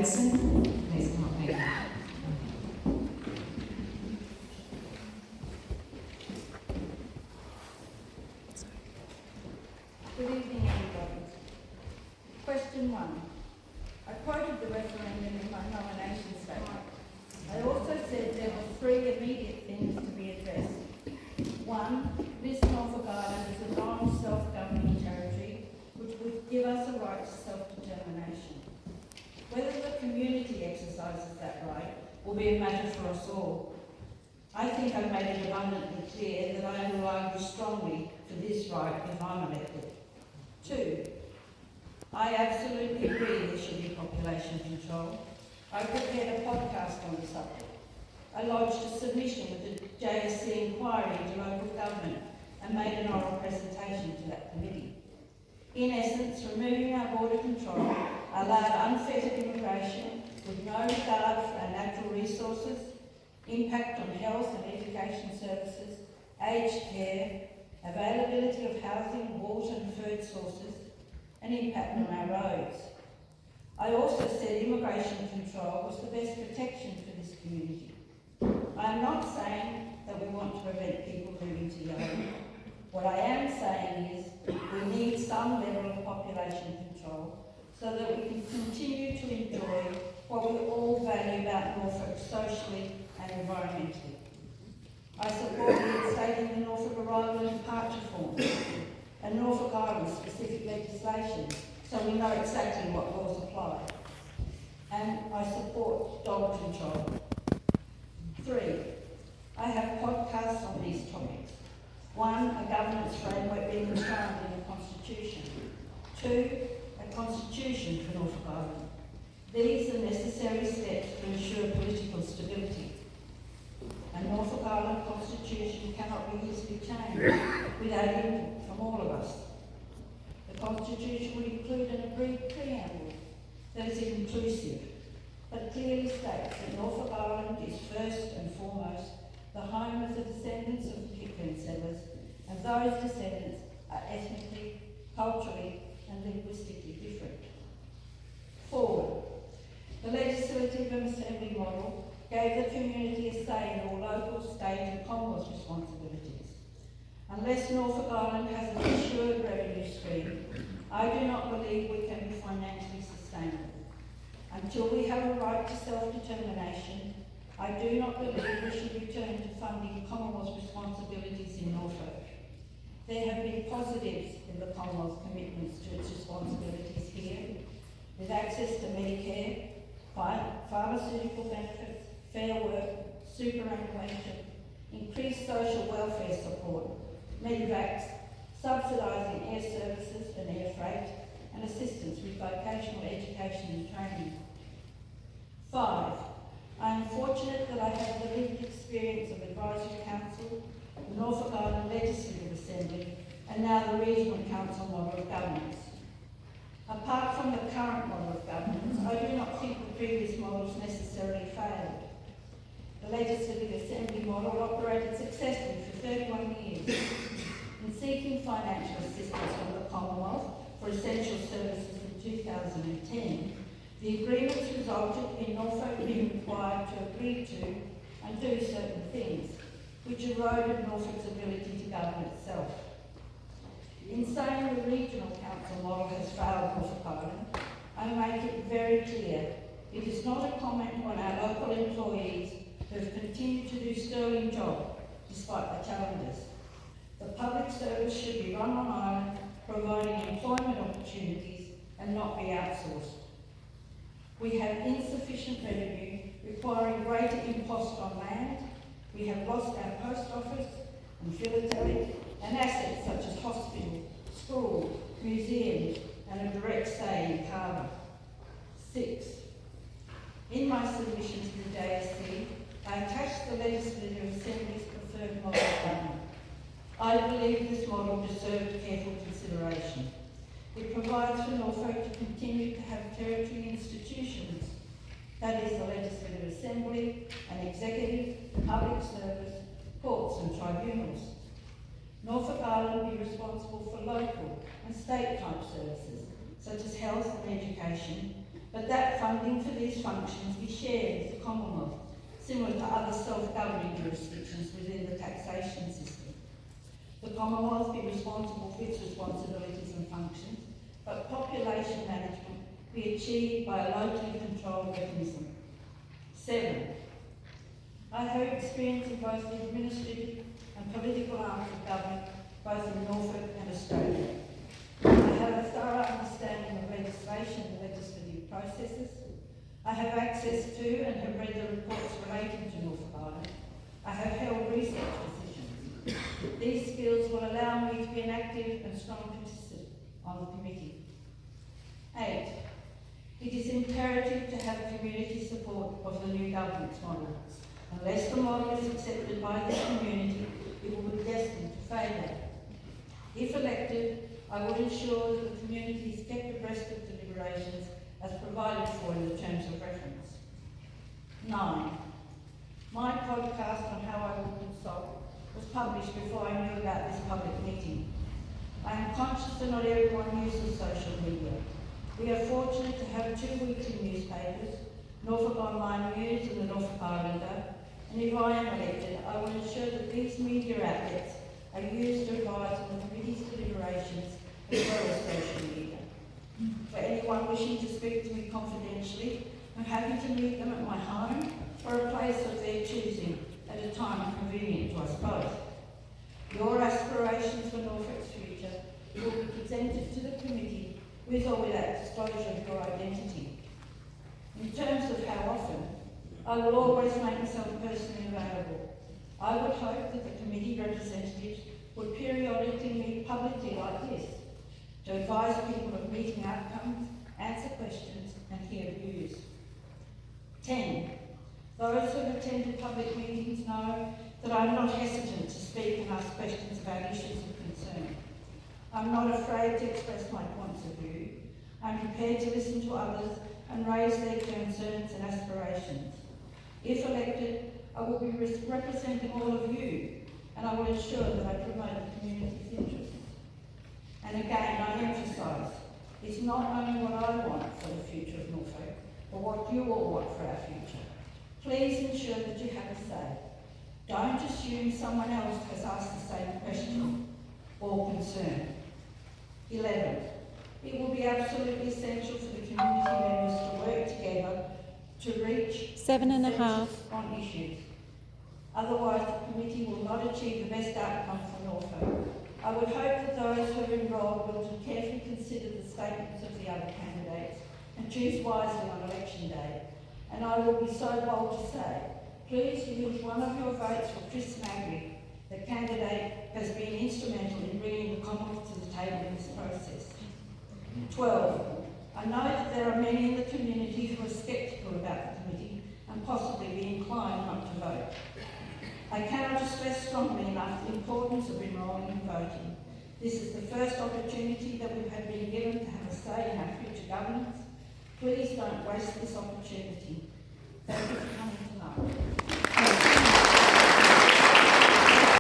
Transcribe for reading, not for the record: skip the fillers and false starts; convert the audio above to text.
Davidson, please come up, thank you. Good evening, everybody. Question 1. I quoted the referendum in my nomination statement. I also said there were 3 immediate things to be addressed. 1. This Norfolk Island is a non-self-governing territory which would give us a right to self-determination. Whether the community exercises that right will be a matter for us all. I think I've made it abundantly clear that I will argue strongly for this right if I'm elected. 2. I absolutely agree there should be population control. I prepared a podcast on the subject. I lodged a submission with the JSC inquiry into local government and made an oral presentation to that committee. In essence, removing our border control allowed unfettered immigration with no regard for our natural resources, impact on health and education services, aged care, availability of housing, water and food sources, and impact on our roads. I also said immigration control was the best protection for this community. I am not saying that we want to prevent people moving to Yellow. What I am saying is we need some level of population control so that we can continue to enjoy what we all value about Norfolk socially and environmentally. I support reinstating the Norfolk Arrival and Departure Form and Norfolk Island specific legislation so we know exactly what laws apply. And I support dog control. 3. I have podcasts on these topics. 1. A governance framework being enshrined in the Constitution. 2. A constitution for Norfolk Island. These are necessary steps to ensure political stability. A Norfolk Island constitution cannot be easily changed without input from all of us. The constitution would include an agreed preamble that is inclusive, but clearly states that Norfolk Island is first and foremost the home of the descendants of the Pickering settlers, and those descendants are ethnically, culturally and linguistically different. 4. The Legislative Assembly model gave the community a say in all local, state and Commonwealth responsibilities. Unless Norfolk Island has an assured revenue stream, I do not believe we can be financially sustainable. Until we have a right to self-determination, I do not believe we should return to funding Commonwealth responsibilities in Norfolk. There have been positives in the Commonwealth commitments to its responsibilities here, with access to Medicare, pharmaceutical benefits, fair work, superannuation, increased social welfare support, Medivacs, subsidising air services and air freight, and assistance with vocational education and training. 5. I am fortunate that I have the lived experience of Advisory Council, the Norfolk Island Legislative Assembly, and now the Regional Council model of governance. Apart from the current model of governance, I do not think the previous models necessarily failed. The Legislative Assembly model operated successfully for 31 years. In seeking financial assistance from the Commonwealth for essential services in 2010, the agreements resulted in Norfolk being required to agree to and do certain things, which eroded Norfolk's ability to govern itself. In saying the Regional Council model has failed Norfolk Island, I make it very clear it is not a comment on our local employees who have continued to do sterling job despite the challenges. The public service should be run on Island, providing employment opportunities and not be outsourced. We have insufficient revenue, requiring greater impost on land. We have lost our post office and philatelic and assets such as hospital, school, museums and a direct say in Carver. 6. In my submission to the JSC, I attached the Legislative Assembly's preferred model of government. I believe this model deserved careful consideration. It provides for Norfolk to continue to have territory institutions, that is the Legislative Assembly, an executive, public service, courts and tribunals. Norfolk Island be responsible for local and state type services, such as health and education, but that funding for these functions be shared with the Commonwealth, similar to other self-governing jurisdictions within the taxation system. The Commonwealth be responsible for its responsibilities and functions, but population management be achieved by a locally controlled mechanism. 7. I have experience in both the administrative and political arms of government, both in Norfolk and Australia. I have a thorough understanding of legislation and legislative processes. I have access to and have read the reports relating to Norfolk Island. I have held research positions. These skills will allow me to be an active and strong participant on the committee. 8. It is imperative to have community support of the new governance model. Unless the model is accepted by the community, it will be destined to failure. If elected, I will ensure that the community is kept abreast of deliberations as provided for in the terms of reference. 9. My podcast on how I will consult was published before I knew about this public meeting. I am conscious that not everyone uses social media. We are fortunate to have 2 weekly newspapers, Norfolk Online News and the Norfolk Islander, and if I am elected, I will ensure that these media outlets are used to advise on the committee's deliberations as well as social media. For anyone wishing to speak to me confidentially, I'm happy to meet them at my home or a place of their choosing at a time convenient to us both. Your aspirations for Norfolk's future will be presented to the committee with or without disclosure of your identity. In terms of how often, I will always make myself personally available. I would hope that the committee representatives would periodically meet publicly like this to advise people of meeting outcomes, answer questions and hear views. 10. Those who have attended public meetings know that I'm not hesitant to speak and ask questions about issues of concern. I'm not afraid to express my points of view. I'm prepared to listen to others and raise their concerns and aspirations. If elected, I will be representing all of you, and I will ensure that I promote the community's interests. And again, I emphasise, it's not only what I want for the future of Norfolk, but what you all want for our future. Please ensure that you have a say. Don't assume someone else has asked the same question or concern. 11. It will be absolutely essential for the community members to work together to reach 7.5 on issues. Otherwise, the committee will not achieve the best outcome for Norfolk. I would hope that those who are enrolled will carefully consider the statements of the other candidates and choose wisely on election day. And I will be so bold to say, please use one of your votes for Chris Magri. The candidate has been instrumental in bringing the Commonwealth to the table in this process. 12. I know that there are many in the community who are sceptical about the committee and possibly be inclined not to vote. I cannot stress strongly enough the importance of enrolling and voting. This is the first opportunity that we have been given to have a say in our future governance. Please don't waste this opportunity. Thank you for coming tonight.